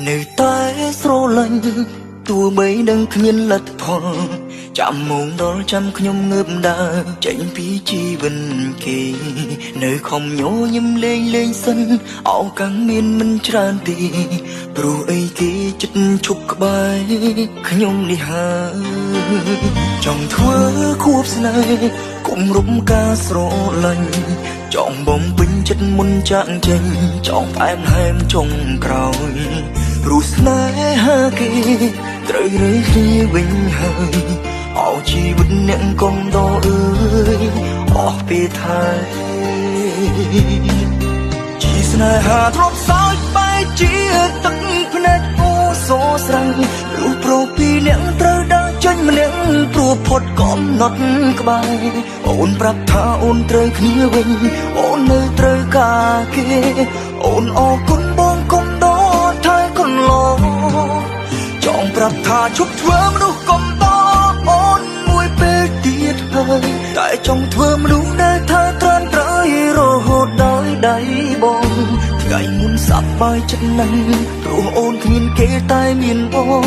នៅតែស្រឡាញ់ទោះបីនឹងគ្មានលទ្ធផលចាំមុំដល់ចាំខ្ញុំងើបដើរចេញពីជីវិតគេនៅខំញញឹមលេងលេងសិនអោកាំងមានមិនច្រើនទេព្រោះអីគេចិត្តឈប់ក្បែរខ្ញុំនេះហើយចង់ធ្វើខួបស្នេហ៍គំរំការស្រឡាញ់ចង់បំពេញចិត្តមុនចាក់ចេញចង់ផ្អែមហែមចុងក្រោយព្រោះស្នេហាគេត្រូវរើគ្នាវិញហើយអោជីវិតអ្នកកុំដអើយអស់ពេលថែជីស្នេហាទ្រពសោចបែកជាទឹកភ្នែកអូសោស្រង់លុះប្រពីអ្នកត្រូវដើរចេញម្នាក់ព្រោះផុតកំណត់ក្បែរអូនប្រាប់ថាអូនត្រូវគ្នាវិញអូននៅត្រូវការគេអូនអរគុណបងកុំដថែកន្លងចង់ប្រាប់ថាជប់ធ្វើមនុស្សកុំតអូនមួយពេលទៀតហើយតែចង់ធ្វើមនុស្សដែលថាត្រានត្រៃរហូតដល់ដៃបងថ្ងៃមុនសប្បាយចិត្តណាស់ព្រោះអូនគ្មានគេតែមានបង